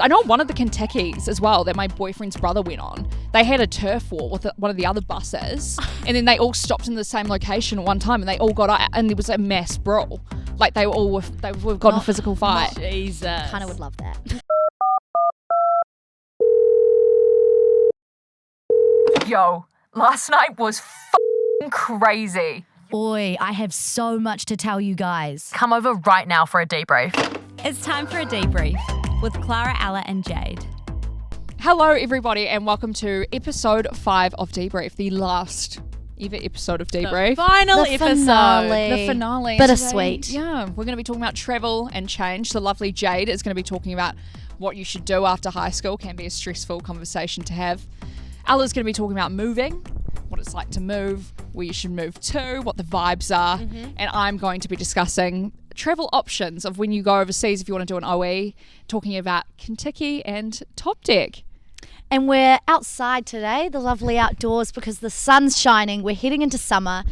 I know one of the Kentuckys as well that my boyfriend's brother went on. They had a turf war with one of the other buses, and then they all stopped in the same location at one time, and they all got out, and there was a mass brawl. Like they've got in a physical fight. Jesus. Kind of would love that. Yo, last night was f***ing crazy. Oi, I have so much to tell you guys. Come over right now for a debrief. It's time for a debrief with Clara, Ella and Jade. Hello everybody and welcome to episode 5 of Debrief, the last ever episode of Debrief. Final The episode. finale. The finale. Bittersweet. Today, yeah, we're going to be talking about travel and change. The lovely Jade is going to be talking about what you should do after high school. Can be a stressful conversation to have. Ella's going to be talking about moving, what it's like to move, where you should move to, what the vibes are, and I'm going to be discussing travel options of when you go overseas if you want to do an OE, talking about Kentucky and Top Deck. And we're outside today, the lovely outdoors, because the sun's shining. We're heading into summer.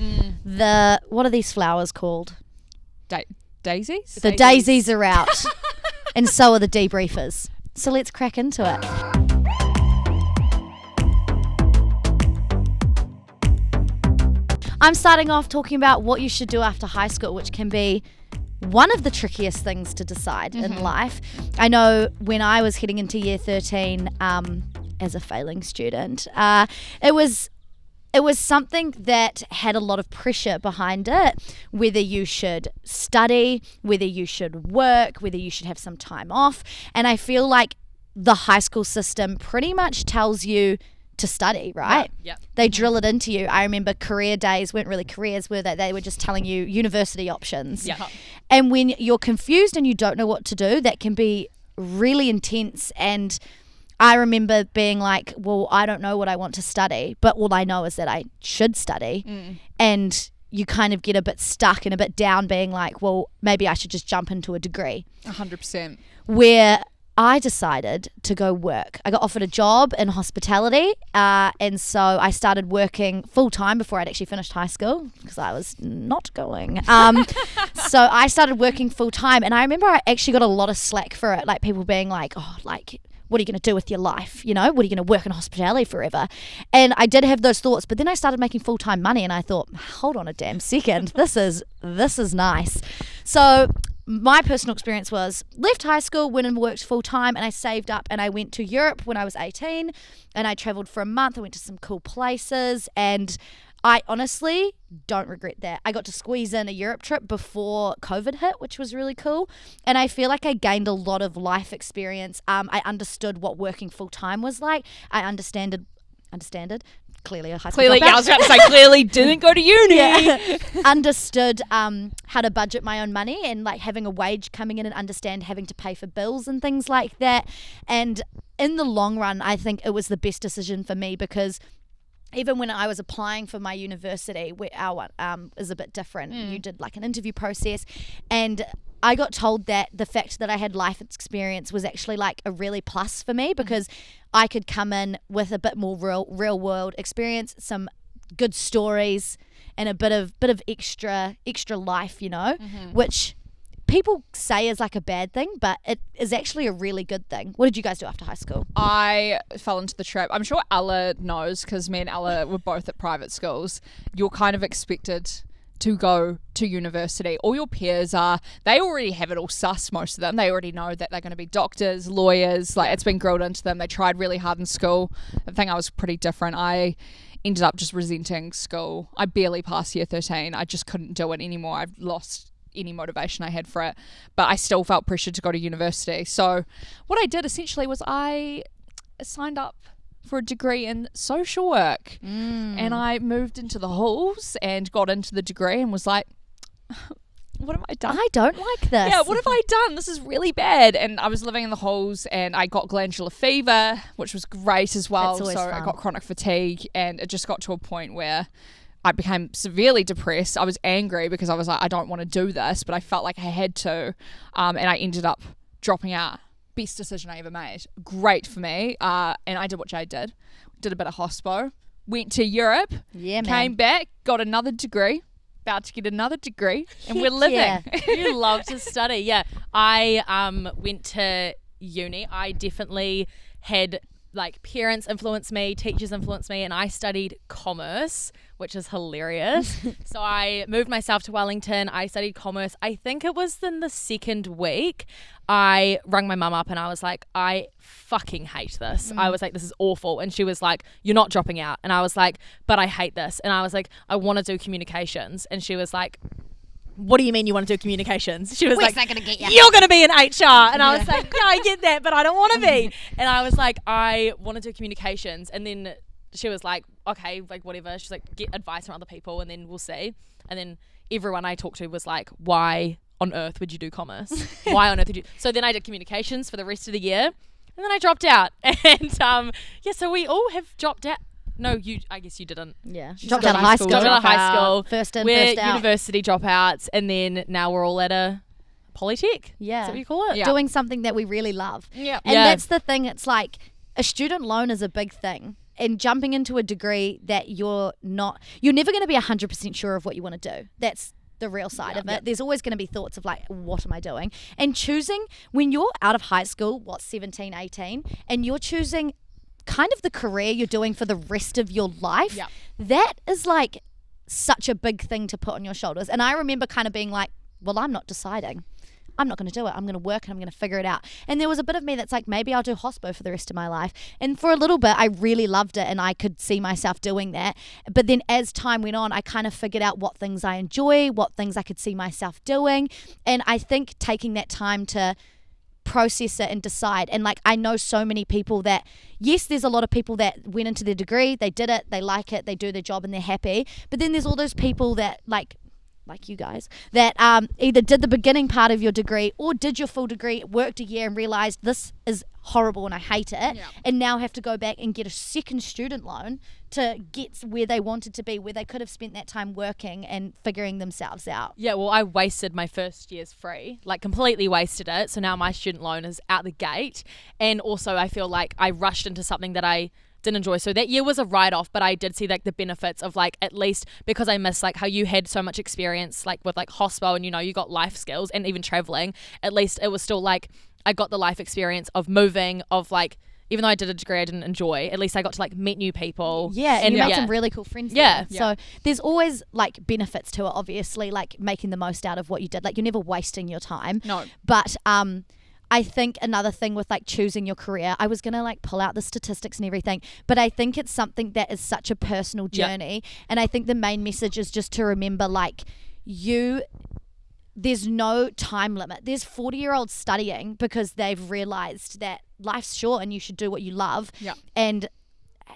What are these flowers called? Daisies? The daisies are out. And so are the debriefers. So let's crack into it. I'm starting off talking about what you should do after high school, which can be one of the trickiest things to decide in life. I know when I was heading into year 13 as a failing student, it was something that had a lot of pressure behind it, whether you should study, whether you should work, whether you should have some time off. And I feel like the high school system pretty much tells you to study, right? Yep. They drill it into you. I remember career days weren't really careers, were they were just telling you university options. Yeah. And when you're confused and you don't know what to do, that can be really intense. And I remember being like, well, I don't know what I want to study, but all I know is that I should study. And you kind of get a bit stuck and a bit down being like, well, maybe I should just jump into a degree. 100%. Where I decided to go work. I got offered a job in hospitality, and so I started working full-time before I'd actually finished high school because I was not going. So I started working full-time, and I remember I actually got a lot of slack for it, like people being like, oh, like, what are you going to do with your life? You know, what are you going to work in hospitality forever? And I did have those thoughts, but then I started making full-time money, and I thought, hold on a damn second, this is nice. So my personal experience was left high school, went and worked full time, and I saved up and I went to Europe when I was 18 and I traveled for a month. I went to some cool places and I honestly don't regret that. I got to squeeze in a Europe trip before COVID hit, which was really cool. And I feel like I gained a lot of life experience. I understood what working full time was like. I understood. Clearly a high school dropout. Yeah, I was about to say, clearly didn't go to uni. Yeah. Understood how to budget my own money and like having a wage coming in and understand having to pay for bills and things like that. And in the long run, I think it was the best decision for me because even when I was applying for my university, where our one is a bit different, you did like an interview process, and I got told that the fact that I had life experience was actually like a really plus for me because I could come in with a bit more real world experience, some good stories, and a bit of extra life, you know, which people say is like a bad thing, but it is actually a really good thing. What did you guys do after high school? I fell into the trap. I'm sure Ella knows because me and Ella were both at private schools. You're kind of expected to go to university. All your peers they already have it all sus, most of them. They already know that they're going to be doctors, lawyers, like it's been grilled into them. They tried really hard in school. I think I was pretty different. I ended up just resenting school. I barely passed year 13. I just couldn't do it anymore. I've lost any motivation I had for it, but I still felt pressured to go to university. So what I did essentially was I signed up for a degree in social work and I moved into the halls and got into the degree and was like, what have I done? I don't like this. Yeah, what have I done? This is really bad. And I was living in the halls and I got glandular fever, which was great as well. That's always So fun. I got chronic fatigue and it just got to a point where I became severely depressed. I was angry because I was like, I don't want to do this, but I felt like I had to. And I ended up dropping out. Best decision I ever made. Great for me. And I did what Jade did. Did a bit of hospo. Went to Europe. Yeah, man. Came back. Got another degree. About to get another degree. And we're living. yeah. You love to study. Yeah. I went to uni, I definitely had like parents influence me, teachers influence me, and I studied commerce, which is hilarious. So I moved myself to Wellington. I studied commerce. I think it was in the second week. I rang my mum up and I was like, I fucking hate this. I was like, this is awful. And she was like, you're not dropping out. And I was like, but I hate this. And I was like, I want to do communications. And she was like, what do you mean you want to do communications? She was Where's like, that gonna get you? you're going to be in HR. And I was like, yeah, I get that, but I don't want to be. And I was like, I want to do communications. And then she was like, okay, like whatever. She's like, get advice from other people and then we'll see. And then everyone I talked to was like, why on earth would you do commerce? Why on earth would you? So then I did communications for the rest of the year. And then I dropped out. And so we all have dropped out. No, I guess you didn't. Yeah. She's Dropped got out of high school. school. Dropped out of high school. First in, We're first out. university dropouts, and then now we're all at a polytech. Yeah. Is that what you call it? Yeah. Doing something that we really love. Yeah. And Yeah. that's the thing. It's like a student loan is a big thing. And jumping into a degree that you're never going to be 100% sure of what you want to do. That's the real side of it. There's always going to be thoughts of like, what am I doing? And choosing, when you're out of high school, 17, 18, and you're choosing kind of the career you're doing for the rest of your life, that is like such a big thing to put on your shoulders. And I remember kind of being like, well, I'm not deciding. I'm not going to do it. I'm going to work and I'm going to figure it out. And there was a bit of me that's like, maybe I'll do hospo for the rest of my life. And for a little bit, I really loved it and I could see myself doing that. But then as time went on, I kind of figured out what things I enjoy, what things I could see myself doing. And I think taking that time to process it and decide. And like, I know so many people that, yes, there's a lot of people that went into their degree, they did it, they like it, they do their job and they're happy. But then there's all those people that like you guys, that either did the beginning part of your degree or did your full degree, worked a year and realized this is horrible and I hate it, and now have to go back and get a second student loan to get where they wanted to be, where they could have spent that time working and figuring themselves out. Yeah, well, I wasted my first year's free, like completely wasted it. So now my student loan is out the gate. And also I feel like I rushed into something that I didn't enjoy. So that year was a write-off, but I did see like the benefits of like, at least because I miss like how you had so much experience like with like hospo and you got life skills and even traveling, at least it was still like I got the life experience of moving, of like, even though I did a degree I didn't enjoy, at least I got to like meet new people. Yeah, and you made some really cool friends there. So there's always like benefits to it, obviously, like making the most out of what you did. Like you're never wasting your time. No. But I think another thing with like choosing your career, I was going to like pull out the statistics and everything, but I think it's something that is such a personal journey. And I think the main message is just to remember like there's no time limit. There's 40-year-olds studying because they've realized that life's short and you should do what you love. And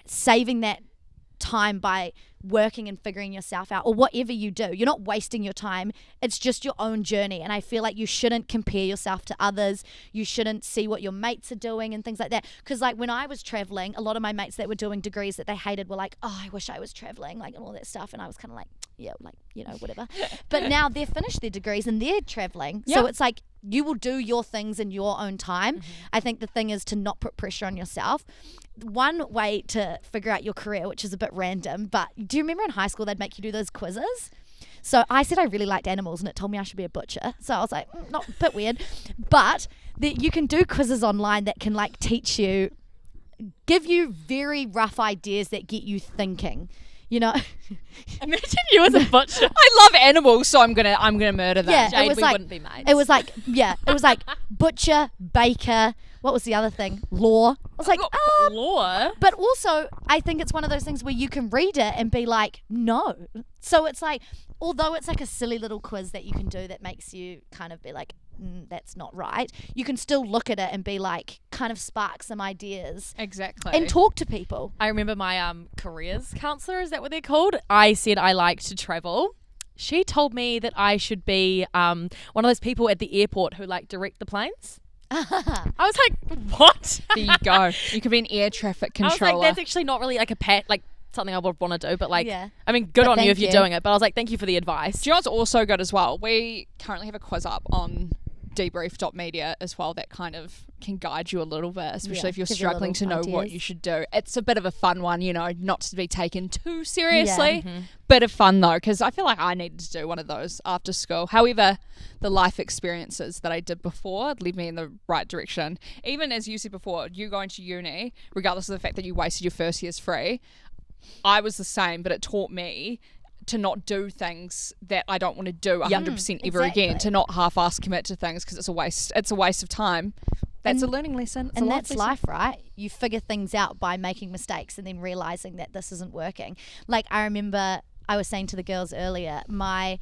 saving that time by working and figuring yourself out, or whatever you do, you're not wasting your time. It's just your own journey. And I feel like you shouldn't compare yourself to others. You shouldn't see what your mates are doing and things like that. Because like when I was traveling, a lot of my mates that were doing degrees that they hated were like, oh, I wish I was traveling, like, and all that stuff. And I was kind of like, yeah, like, whatever. But now they've finished their degrees and they're traveling. So it's like, you will do your things in your own time. I think the thing is to not put pressure on yourself. One way to figure out your career, which is a bit random, but do you remember in high school they'd make you do those quizzes? So I said I really liked animals and it told me I should be a butcher. So I was like, not a bit weird. But you can do quizzes online that can like teach you, give you very rough ideas that get you thinking. Imagine you as a butcher. I love animals, so I'm gonna murder that. Yeah, Jade, it was we like, wouldn't be mates. It was like butcher, baker. What was the other thing? Law. I was like, law. But also, I think it's one of those things where you can read it and be like, no. So it's like, although it's like a silly little quiz that you can do that makes you kind of be like, that's not right, you can still look at it and be like, kind of spark some ideas. Exactly. And talk to people. I remember my careers counselor, is that what they're called? I said I like to travel. She told me that I should be one of those people at the airport who like direct the planes. I was like, what? There you go. You could be an air traffic controller. I was like, that's actually not really like something I would want to do, but like, I mean, good But on you if thank you're you. doing it. But I was like, thank you for the advice. Do you know what's also good as well? We currently have a quiz up on debrief.media as well that kind of can guide you a little bit, especially if you're give you struggling to know little what ideas. you should do. It's a bit of a fun one, not to be taken too seriously. Yeah. Bit of fun though, because I feel like I needed to do one of those after school. However, the life experiences that I did before led me in the right direction. Even as you said before, you going to uni, regardless of the fact that you wasted your first year's free, I was the same, but it taught me to not do things that I don't want to do 100% ever again, exactly. to not half-ass commit to things because it's a waste of time. That's a learning lesson. It's a And life that's lesson. life, right? You figure things out by making mistakes and then realizing that this isn't working. Like, I remember I was saying to the girls earlier, my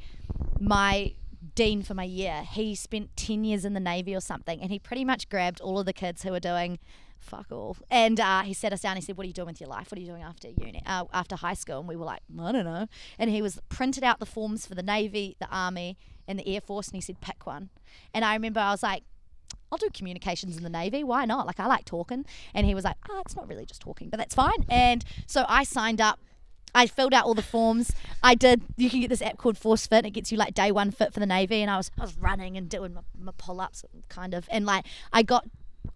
dean for my year, he spent 10 years in the Navy or something, and he pretty much grabbed all of the kids who were doing fuck all, and he sat us down. He said, "What are you doing with your life? What are you doing after uni, after high school?" And we were like, "I don't know." And he was printed out the forms for the Navy, the Army, and the Air Force, and he said, "Pick one." And I remember I was like, "I'll do communications in the Navy. Why not? Like, I like talking." And he was like, "It's not really just talking, but that's fine." And so I signed up. I filled out all the forms. You can get this app called Force Fit. It gets you like day one fit for the Navy. And I was running and doing my pull-ups kind of. And like, I got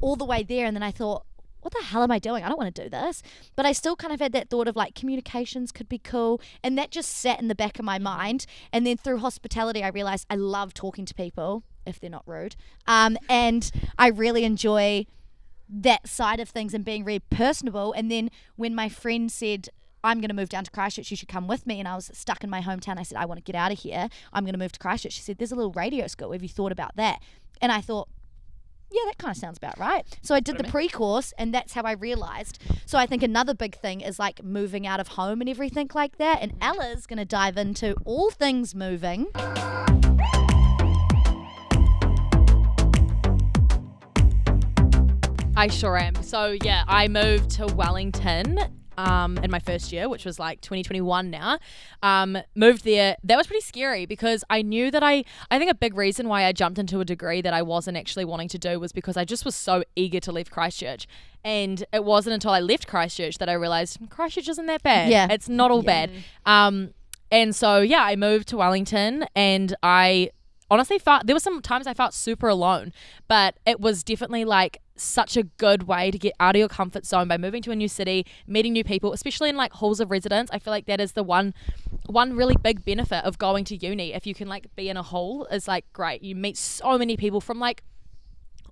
all the way there, and then I thought, what the hell am I doing? I don't want to do this. But I still kind of had that thought of like communications could be cool. And that just sat in the back of my mind. And then through hospitality, I realized I love talking to people, if they're not rude. And I really enjoy that side of things and being really personable. And then when my friend said, "I'm going to move down to Christchurch, you should come with me," and I was stuck in my hometown, I said, "I want to get out of here. I'm going to move to Christchurch." She said, "There's a little radio school. Have you thought about that?" And I thought, yeah, that kind of sounds about right. So I did the pre-course, and that's how I realized. So I think another big thing is like moving out of home and everything like that. And Ella's going to dive into all things moving. I sure am. So yeah, I moved to Wellington in my first year, which was like 2021 now. Moved there. That was pretty scary because I knew that I think a big reason why I jumped into a degree that I wasn't actually wanting to do was because I just was so eager to leave Christchurch. And it wasn't until I left Christchurch that I realized Christchurch isn't that bad. Yeah. It's not all bad. And so yeah, I moved to Wellington, and I honestly there were some times I felt super alone, but it was definitely like such a good way to get out of your comfort zone by moving to a new city, meeting new people, especially in like halls of residence. I feel like that is the one really big benefit of going to uni. If you can like be in a hall, is like great. You meet so many people from like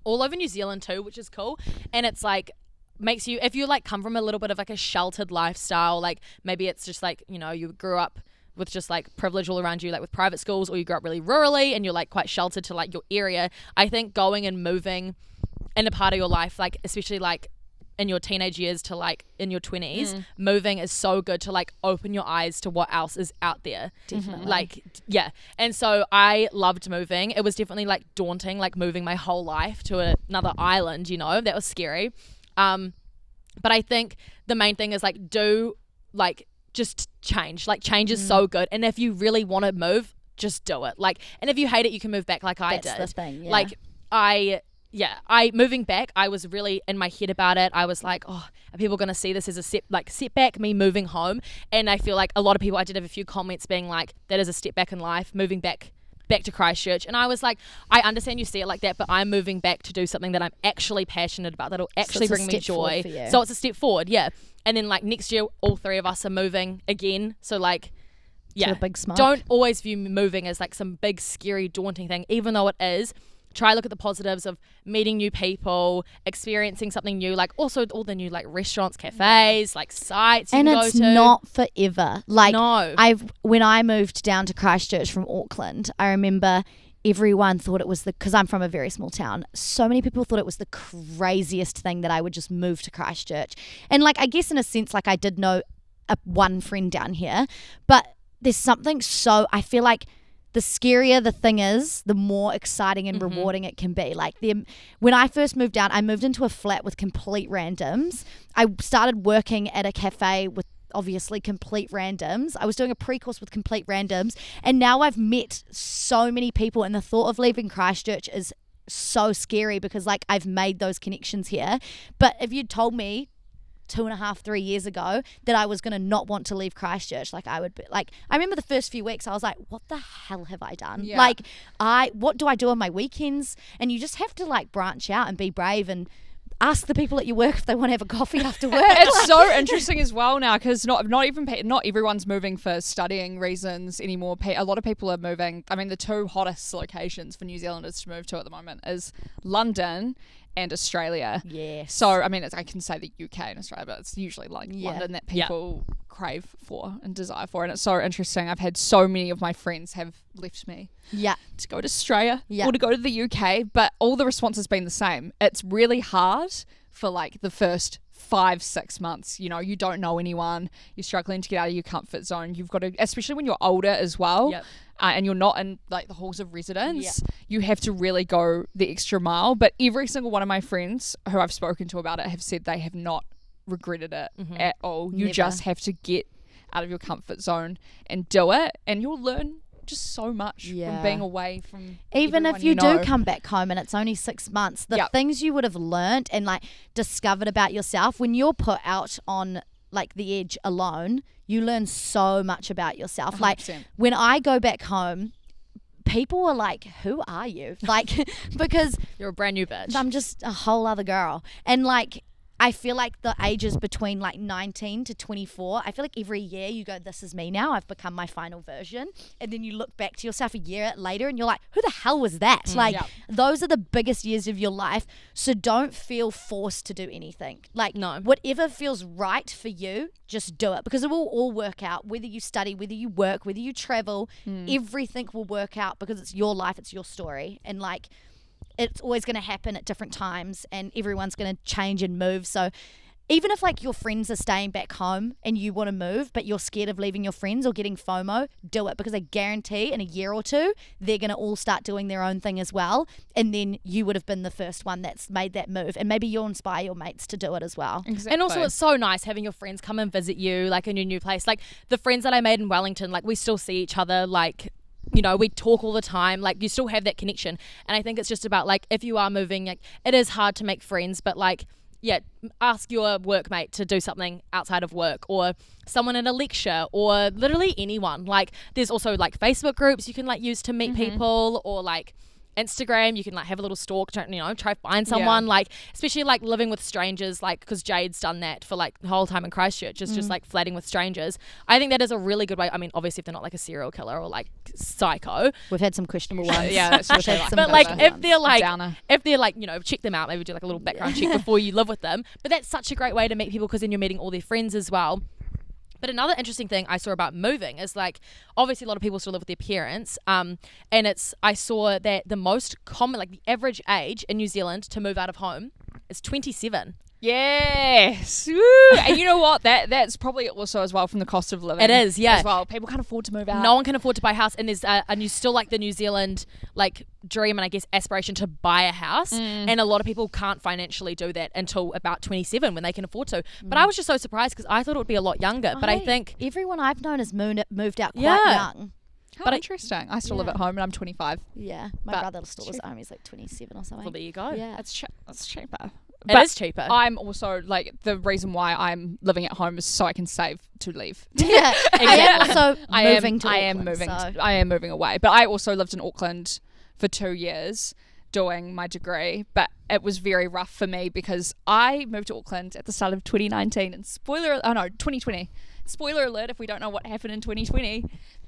all over New Zealand too, which is cool. And it's like makes you, if you like come from a little bit of like a sheltered lifestyle, like maybe it's just like, you grew up with just like privilege all around you, like with private schools, or you grew up really rurally and you're like quite sheltered to like your area. I think going and moving in a part of your life, like especially like in your teenage years to like in your 20s, moving is so good to like open your eyes to what else is out there. Definitely. Like, yeah. And so I loved moving. It was definitely like daunting, like moving my whole life to another island, that was scary. But I think the main thing is like just change. Like change is so good. And if you really want to move, just do it. Like, and if you hate it, you can move back like I did. That's the thing, yeah. Like I moving back, I was really in my head about it. I was like, oh, are people going to see this as a setback, me moving home? And I feel like a lot of people, I did have a few comments being like, that is a step back in life, moving back to Christchurch. And I was like, I understand you see it like that, but I'm moving back to do something that I'm actually passionate about, that'll actually bring me joy. So it's a step forward, yeah. And then like next year, all three of us are moving again. So like, yeah, a big smoke. Don't always view moving as like some big, scary, daunting thing, even though it is. Try look at the positives of meeting new people, experiencing something new, like also all the new like restaurants, cafes, like sites you and can go to. it's not forever. Like No. when I moved down to Christchurch from Auckland, I remember everyone thought it was because I'm from a very small town. So many people thought it was the craziest thing that I would just move to Christchurch. And like, I guess in a sense, like I did know one friend down here, but there's something I feel like the scarier the thing is, the more exciting and rewarding it can be. Like when I first moved down, I moved into a flat with complete randoms. I started working at a cafe with obviously complete randoms. I was doing a pre-course with complete randoms, and now I've met so many people, and the thought of leaving Christchurch is so scary because like I've made those connections here. But if you'd told me 2.5, 3 years ago that I was going to not want to leave Christchurch. Like I would be like, I remember the first few weeks I was like, what the hell have I done? Yeah. Like what do I do on my weekends? And you just have to like branch out and be brave and ask the people at your work if they want to have a coffee after work. It's so interesting as well now because not everyone's moving for studying reasons anymore. A lot of people are moving. I mean, the two hottest locations for New Zealanders to move to at the moment is London and Australia. Yes. So, I mean, I can say the UK and Australia, but it's usually like Yeah. London that people crave for and desire for. And it's so interesting. I've had so many of my friends have left me Yeah. to go to Australia Yeah. or to go to the UK, but all the response has been the same. It's really hard for like the first 5-6 months. You know, you don't know anyone, you're struggling to get out of your comfort zone. You've got to, especially when you're older as well. Yep. And you're not in like the halls of residence, you have to really go the extra mile. But every single one of my friends who I've spoken to about it have said they have not regretted it at all. You Never. just have to get out of your comfort zone and do it, and you'll learn just so much Yeah. from being away from Even everyone if you know. do come back home and it's only 6 months, the Yep. things you would have learned and like discovered about yourself when you're put out on like the edge alone, you learn so much about yourself. Like 100%. when I go back home, people are like, who are you? Like, because You're a brand new bitch. I'm just a whole other girl. And like, I feel like the ages between like 19 to 24, I feel like every year you go, this is me now. I've become my final version. And then you look back to yourself a year later and you're like, who the hell was that? Like, Yeah. those are the biggest years of your life. So don't feel forced to do anything. Like, No. whatever feels right for you, just do it because it will all work out. Whether you study, whether you work, whether you travel, everything will work out because it's your life, it's your story. And like, it's always going to happen at different times and everyone's going to change and move. So even if like your friends are staying back home and you want to move, but you're scared of leaving your friends or getting FOMO, do it because I guarantee in a year or two, they're going to all start doing their own thing as well. And then you would have been the first one that's made that move. And maybe you'll inspire your mates to do it as well. Exactly. And also, it's so nice having your friends come and visit you, like in your new place. Like the friends that I made in Wellington, like we still see each other, like, you know, we talk all the time, like you still have that connection. And I think it's just about like, if you are moving, like it is hard to make friends, but like, yeah, ask your workmate to do something outside of work or someone in a lecture or literally anyone. Like there's also like Facebook groups you can like use to meet people or like Instagram, you can like have a little stalk, try to find someone, like especially like living with strangers, like because Jade's done that for like the whole time in Christchurch, is just like flatting with strangers. I think that is a really good way. I mean, obviously if they're not like a serial killer or like psycho, We've had some questionable ones. Yeah, that's We've what she had likes. some but like questionable if they're ones. like Downer. you know, check them out, maybe do like a little background check before you live with them. But that's such a great way to meet people because then you're meeting all their friends as well. But another interesting thing I saw about moving is like, obviously a lot of people still live with their parents. And I saw that the most common, like the average age in New Zealand to move out of home is 27. Yes. Woo. And you know what? That's probably also as well from the cost of living. It is, yeah. As well. People can't afford to move out. No one can afford to buy a house, and there's and you still like the New Zealand like dream and I guess aspiration to buy a house, and a lot of people can't financially do that until about 27 when they can afford to. But I was just so surprised because I thought it would be a lot younger. But I think everyone I've known has moved out quite Yeah. young. How but interesting. I still live at home and I'm 25. Yeah, my But- brother still lives at home. He's like 27 or something. well, there you go. Yeah. That's cheaper. It is cheaper. I'm also like the reason why I'm living at home is so I can save to leave. Yeah, I am also moving to I am Auckland, moving. so- I am moving away. But I also lived in Auckland for 2 years doing my degree. But it was very rough for me because I moved to Auckland at the start of 2019. And 2020. Spoiler alert! If we don't know what happened in 2020,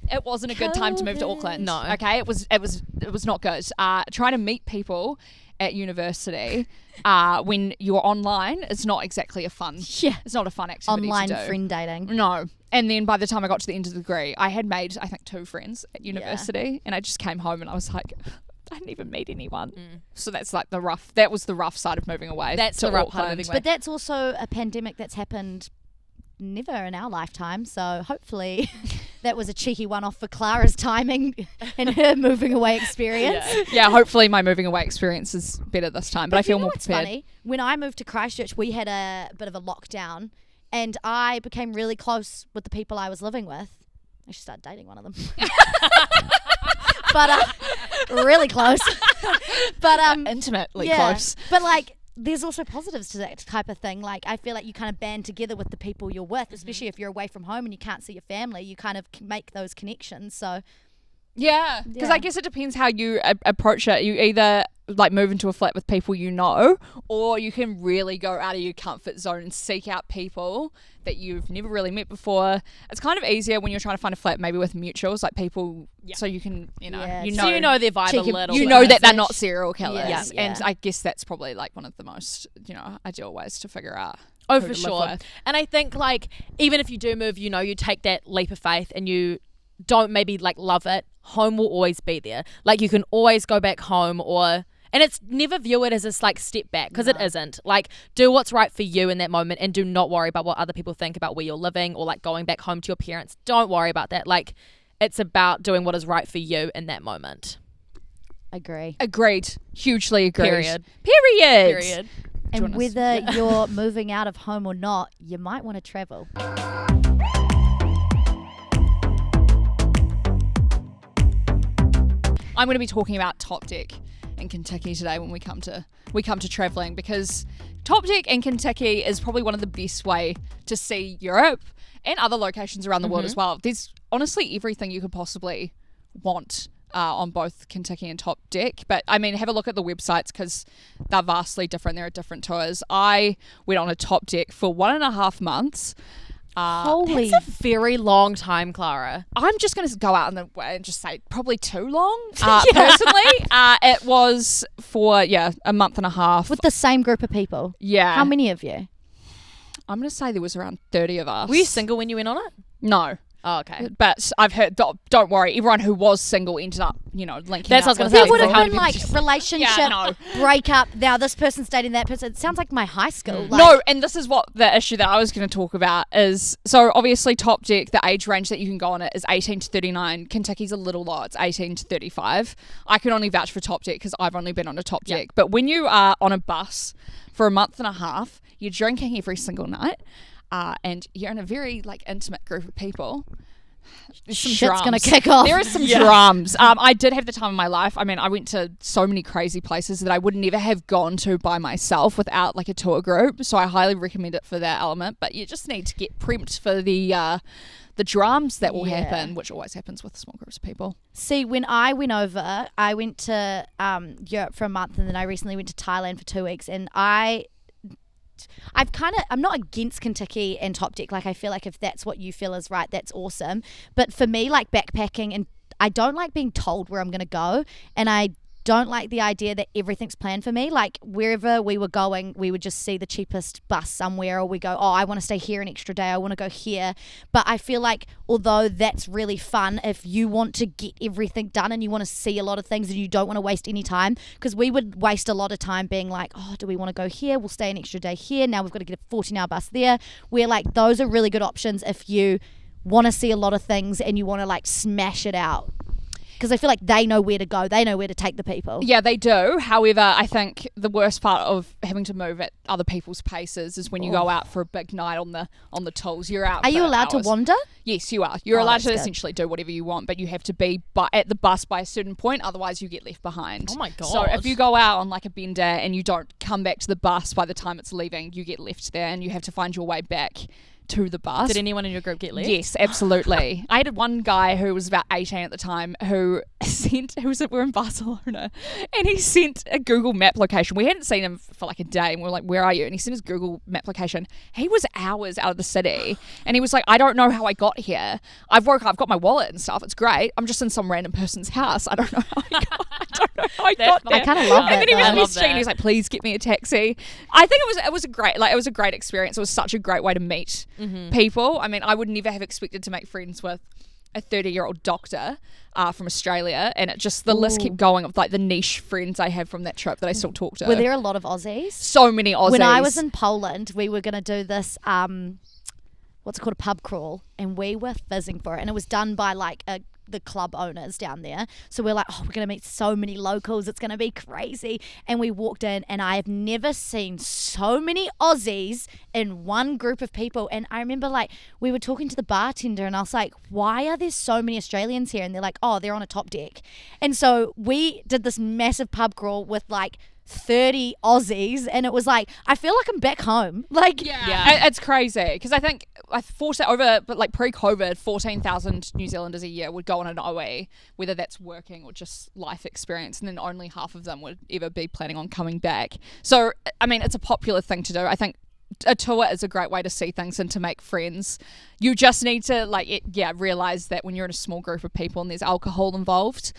it wasn't a good time to move to Auckland. No. Okay, it was not good. Trying to meet people at university when you're online, it's not exactly a fun. Yeah. It's not a fun activity Online to do. friend dating. No. And then by the time I got to the end of the degree, I had made, I think, 2 friends at university. And I just came home and I was like, I didn't even meet anyone. So that's like that was the rough side of moving away. That's to the rough part of Auckland. moving away. But that's also a pandemic that's happened never in our lifetime. So hopefully that was a cheeky one-off for Clara's timing and her moving away experience. Yeah, hopefully my moving away experience is better this time. But I feel you know more what's prepared. funny? When I moved to Christchurch, we had a bit of a lockdown and I became really close with the people I was living with. I should start dating one of them. But really close. But Intimately yeah. close. But like there's also positives to that type of thing. Like, I feel like you kind of band together with the people you're with, especially if you're away from home and you can't see your family. You kind of make those connections. So Yeah, because Yeah. I guess it depends how you approach it. You either like move into a flat with people you know, or you can really go out of your comfort zone and seek out people that you've never really met before. It's kind of easier when you're trying to find a flat maybe with mutuals, like people, so you can, Yeah, So you know their vibe a check little you bit. know that they're not serial killers. Yeah, And yeah. I guess that's probably like one of the most, ideal ways to figure out. Oh, who for to live sure. with. And I think like even if you do move, you take that leap of faith and you don't maybe like love it, home will always be there. Like you can always go back home and it's never view it as this like step back because it isn't. Like do what's right for you in that moment and do not worry about what other people think about where you're living or like going back home to your parents. Don't worry about that. Like it's about doing what is right for you in that moment. agree. Agreed. Hugely agreed. Period. Period. And Join us. whether you're moving out of home or not, you might want to travel. I'm going to be talking about Top Deck in Kentucky today when we come to traveling, because Top Deck in Kentucky is probably one of the best way to see Europe and other locations around the world as well. There's honestly everything you could possibly want on both Kentucky and Top Deck. But I mean, have a look at the websites because they're vastly different. There are different tours. I went on a Top Deck for 1.5 months. Holy. It's a very long time, Clara. I'm just going to go out on the way and just say probably too long. Personally, it was for a month and a half. With the same group of people. Yeah. How many of you? I'm going to say there was around 30 of us. Were you single when you went on it? No. Oh, okay. But I've heard, don't worry, everyone who was single ended up, linking That's up what I was gonna with say. There Like, would have how been many like people relationship Yeah, breakup. Now this person's dating that person. It sounds like my high school. Like, No, and this is what the issue that I was going to talk about is, so obviously Top Deck, the age range that you can go on it is 18 to 39. Kentucky's a little low, it's 18 to 35. I can only vouch for Top Deck because I've only been on a Top Deck. But when you are on a bus for a month and a half, you're drinking every single night, and you're in a very intimate group of people. There's some Shit's gonna drums. kick off. There is some drums. I did have the time of my life. I mean, I went to so many crazy places that I would never have gone to by myself without a tour group. So I highly recommend it for that element. But you just need to get prepped for the drums that will happen, which always happens with small groups of people. See, when I went over, I went to Europe for a month, and then I recently went to Thailand for 2 weeks, and I'm not against Kentucky and Top Deck. Like, I feel like if that's what you feel is right, that's awesome. But for me, like backpacking, and I don't like being told where I'm going to go, and I don't like the idea that everything's planned for me. Like, wherever we were going, we would just see the cheapest bus somewhere, or we go, oh, I want to stay here an extra day, I want to go here. But I feel like although that's really fun, if you want to get everything done and you want to see a lot of things and you don't want to waste any time, because we would waste a lot of time being like, oh, do we want to go here? We'll stay an extra day here. Now we've got to get a 14-hour bus there. We're like, those are really good options if you want to see a lot of things and you want to smash it out. Because I feel like they know where to go. They know where to take the people. Yeah, they do. However, I think the worst part of having to move at other people's paces is when you go out for a big night on the tools. You're out. Are you for allowed hours. to wander? Yes, you are. You're Oh, allowed to that's good. essentially do whatever you want, but you have to be at the bus by a certain point, otherwise you get left behind. Oh my So God. if you go out on a bender and you don't come back to the bus by the time it's leaving, you get left there and you have to find your way back to the bus. Did anyone in your group get left? Yes, absolutely. I had one guy who was about 18 at the time who we're in Barcelona, and he sent a Google Map location. We hadn't seen him for a day, and we were like, where are you? And he sent his Google Map location. He was hours out of the city, and he was like, I don't know how I got here. I've got my wallet and stuff. It's great. I'm just in some random person's house. I don't know how I got there. I kind of love And that. then he was though. I love messaging and he was like, please get me a taxi. I think it was a great experience. It was such a great way to meet people. I mean, I would never have expected to make friends with a 30-year-old doctor from Australia, and it just, the list kept going of the niche friends I have from that trip that I still talk to. Were there a lot of Aussies? So many Aussies. When I was in Poland, we were going to do this, what's it called, a pub crawl, and we were fizzing for it. And it was done by the club owners down there. So we're like, oh, we're going to meet so many locals. It's going to be crazy. And we walked in, and I have never seen so many Aussies in one group of people. And I remember we were talking to the bartender, and I was like, why are there so many Australians here? And they're like, oh, they're on a Top Deck. And so we did this massive pub crawl with 30 Aussies, and it was like, I feel like I'm back home. Like, It's crazy because I think I forced it over, but like pre-COVID, 14,000 New Zealanders a year would go on an OE, whether that's working or just life experience, and then only half of them would ever be planning on coming back. So, I mean, it's a popular thing to do. I think a tour is a great way to see things and to make friends. You just need to realize that when you're in a small group of people and there's alcohol involved,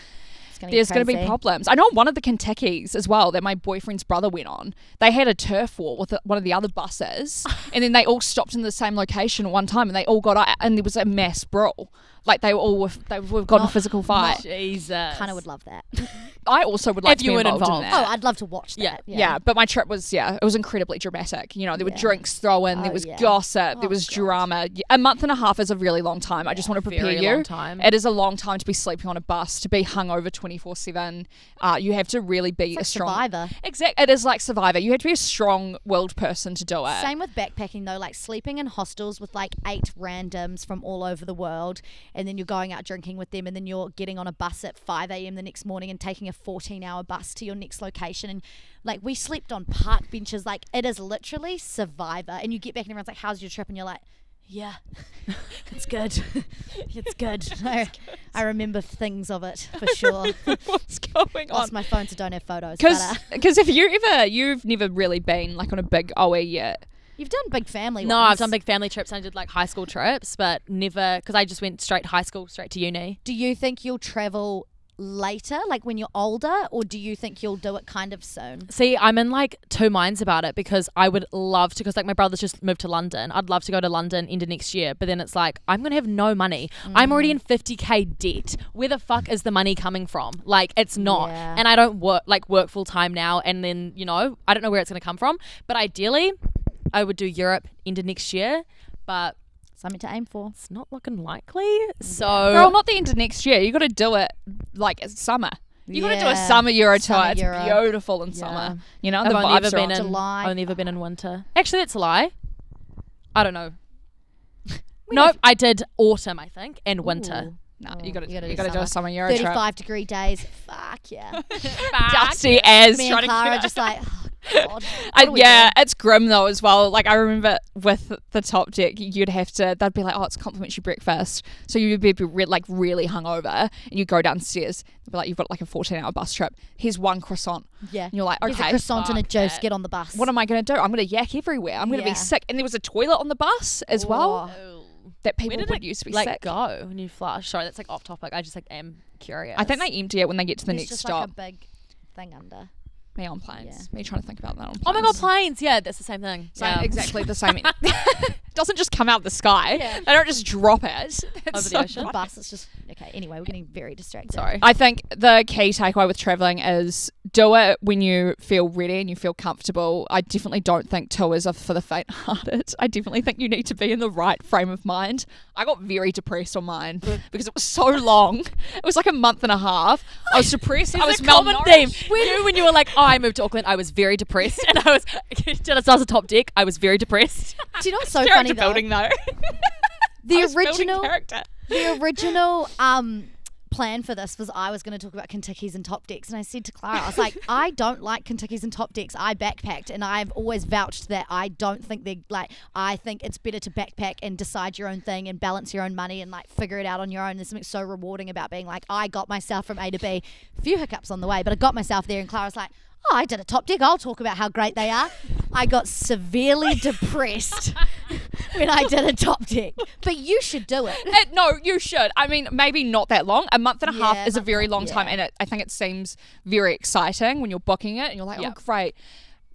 there's going to be problems. I know one of the Kentuckys as well that my boyfriend's brother went on, they had a turf war with one of the other buses and then they all stopped in the same location at one time and they all got out and there was a mass brawl. Like they were got in a physical fight. Jesus. Kind of would love that. I also would like to be involved in that. Oh, I'd love to watch that. Yeah, but my trip was, it was incredibly dramatic. You know, there were drinks thrown, there was gossip, there was drama. A month and a half is a really long time. I just want to prepare you. Long time. It is a long time to be sleeping on a bus, to be hungover 24/7. You have to really be a strong Survivor. Exactly, it is like Survivor. You have to be a strong-willed person to do it. Same with backpacking though, like sleeping in hostels with like 8 randoms from all over the world, and then you're going out drinking with them, and then you're getting on a bus at 5 a.m. the next morning and taking a 14-hour bus to your next location. And like we slept on park benches. Like it is literally Survivor. And you get back and everyone's like, how's your trip? And you're like, yeah, it's good. It's good. I remember things of it for sure. What's going on? Lost my phone, so don't have photos. Because if you've never really been like on a big OE yet. You've done big family No, ones. I've done big family trips. I did like high school trips, but never, because I just went straight high school, straight to uni. Do you think you'll travel later, like when you're older, or do you think you'll do it kind of soon? See, I'm in like two minds about it because I would love to, because like my brother's just moved to London. I'd love to go to London into next year, but then it's like, I'm going to have no money. I'm already in 50k debt. Where the fuck is the money coming from? Like, it's not. Yeah. And I don't work full time now. And then, you know, I don't know where it's going to come from. But ideally, I would do Europe into next year, but Something to aim for. it's not looking likely. So, Girl, not the end of next year. You got to do it like it's summer. You got to do a summer Euro tour. Summer It's Euro. beautiful in summer. You know, I've the only vibes ever are been on. in July. I've never been in winter. Actually, that's a lie. I don't know. Nope, I did autumn, I think, and winter. No, you got to do do a summer. summer Euro trip. 35-degree days. Fuck yeah. Dusty as Me trying and to Clara get- just like, oh, God. what are we yeah, doing? it's grim though as well. Like I remember with the top deck, you'd have to. They'd be like, "Oh, it's complimentary breakfast," so you'd be like really hungover, and you go downstairs. They'd be like, "You've got like a 14-hour bus trip. Here's one croissant." Yeah. And you're like, Here's "Okay, a croissant and a fuck juice. that. Get on the bus. what am I going to do? I'm going to yak everywhere. I'm going to Yeah. be sick." And there was a toilet on the bus as well that people Where did would it use to be like sick. go when you flush? Sorry, that's like off topic. I just like am curious. I think they empty it when they get to the There's next just stop. like a big thing under. Me on planes. Yeah. Me trying to think about that on planes. Oh my god, planes! Yeah, that's the same thing. So exactly the same. It doesn't just come out the sky. Yeah. They don't just drop it. It's Over the so ocean. The bus is just okay. Anyway, we're getting very distracted. Sorry. I think the key takeaway with traveling is do it when you feel ready and you feel comfortable. I definitely don't think tours are for the faint-hearted. I definitely think you need to be in the right frame of mind. I got very depressed on mine because it was so long. It was like a month and a half. I was depressed. I was It's a common theme. malnourished. When you were like, oh, I moved to Auckland, I was very depressed, and I was did I start a top deck? I was very depressed. Do you know what's so Character funny though? building though. The I was building original, character. the original plan for this was I was going to talk about Kentuckys and top decks, and I said to Clara, I was like, I don't like Kentuckys and top decks. I backpacked, and I've always vouched that I don't think they're like. I think it's better to backpack and decide your own thing and balance your own money and like figure it out on your own. There's something so rewarding about being like, I got myself from A to B. A few hiccups on the way, but I got myself there. And Clara's like, oh, I did a top deck. I'll talk about how great they are. I got severely depressed when I did a top deck. But you should do it. No, you should. I mean, maybe not that long. A month and a half Yeah, is a month very and- long time, yeah. and I think it seems very exciting when you're booking it, and you're like, Yeah. oh, great.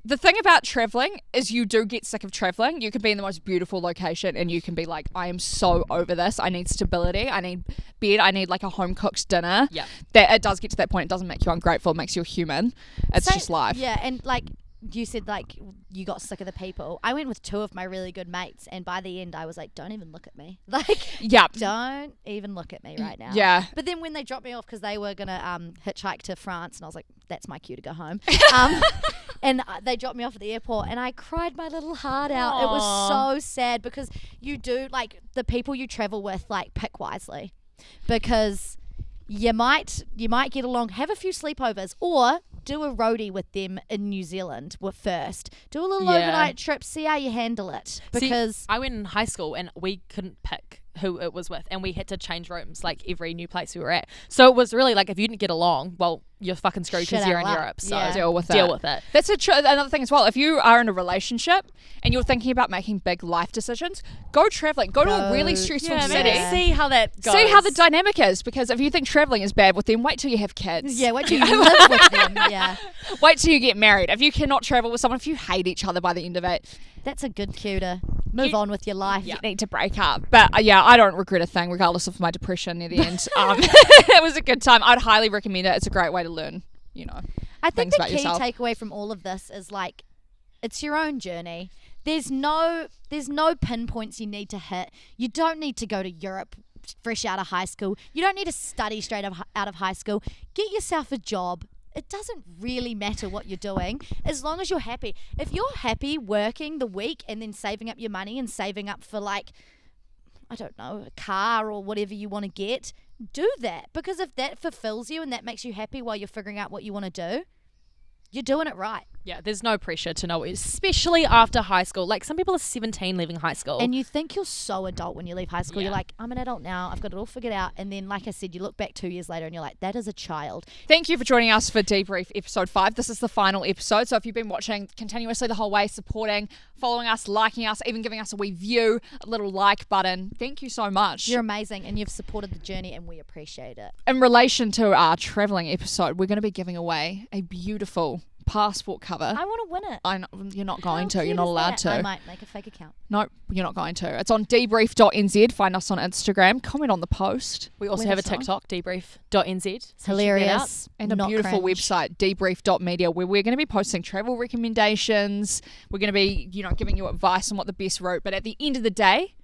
The thing about traveling is you do get sick of traveling. You can be in the most beautiful location, and you can be like, I am so over this. I need stability. I need bed. I need like a home-cooked dinner. Yeah. That it does get to that point. It doesn't make you ungrateful. It makes you human. It's Same- just life. Yeah, and like you said, like you got sick of the people. I went with 2 of my really good mates, and by the end, I was like, don't even look at me. Like, Yeah. don't even look at me right now. Yeah. But then when they dropped me off because they were gonna hitchhike to France, and I was like, that's my cue to go home. And they dropped me off at the airport, and I cried my little heart out. It was so sad because you do like the people you travel with, like pick wisely, because you might get along, have a few sleepovers, or do a roadie with them in New Zealand first. Do a little Yeah. overnight trip, see how you handle it. Because See, I went in high school and we couldn't pick who it was with, and we had to change rooms like every new place we were at. So it was really like, if you didn't get along, well, you're fucking screwed Shit because you're out in of luck. Europe. So Yeah. Deal with it. That's another thing as well. If you are in a relationship and you're thinking about making big life decisions, go traveling. Go to a really stressful yeah, city. maybe see how that goes. See how the dynamic is, because if you think traveling is bad with them, wait till you have kids. yeah, wait till you live with them. Yeah, Wait till you get married. If you cannot travel with someone, if you hate each other by the end of it, that's a good cue to move on with your life. you need to break up. But yeah, I don't regret a thing, regardless of my depression near the end. It was a good time. I'd highly recommend it. It's a great way to learn, I think things the about key yourself. takeaway from all of this is like, it's your own journey. There's no pinpoints you need to hit. You don't need to go to Europe fresh out of high school. You don't need to study straight out of high school. Get yourself a job. It doesn't really matter what you're doing as long as you're happy. If you're happy working the week and then saving up your money and saving up for, like, I don't know, a car or whatever you want to get, do that. Because if that fulfills you and that makes you happy while you're figuring out what you want to do, you're doing it right. Yeah, there's no pressure to know, especially after high school. Like, some people are 17 leaving high school. And you think you're so adult when you leave high school. Yeah. You're like, I'm an adult now. I've got it all figured out. And then, like I said, you look back 2 years later and you're like, that is a child. Thank you for joining us for Debrief episode 5. This is the final episode. So if you've been watching continuously the whole way, supporting, following us, liking us, even giving us a wee view, a little like button, thank you so much. You're amazing and you've supported the journey and we appreciate it. In relation to our traveling episode, we're going to be giving away a beautiful passport cover. I want to win it. I know, you're not going How to. cute You're not is allowed that? to. I might make a fake account. No, you're not going to. It's on debrief.nz. Find us on Instagram. Comment on the post. we also Wait, have a sorry. TikTok, debrief.nz. So check that out. Hilarious. And a not beautiful cringe. website, debrief.media, where we're going to be posting travel recommendations. We're going to be, giving you advice on what the best route. But at the end of the day,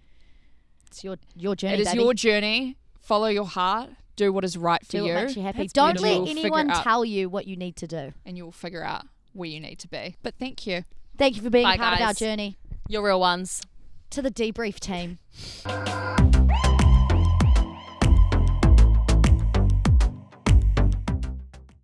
It's your journey, it is baby. your journey. Follow your heart. Do what is right for Do you. what makes you happy. That's Don't beautiful. let You'll anyone figure it out. tell you what you need to do. And you will figure out where you need to be. But thank you. Thank you for being Bye, part of our guys. journey. You're real ones. To the Debrief team.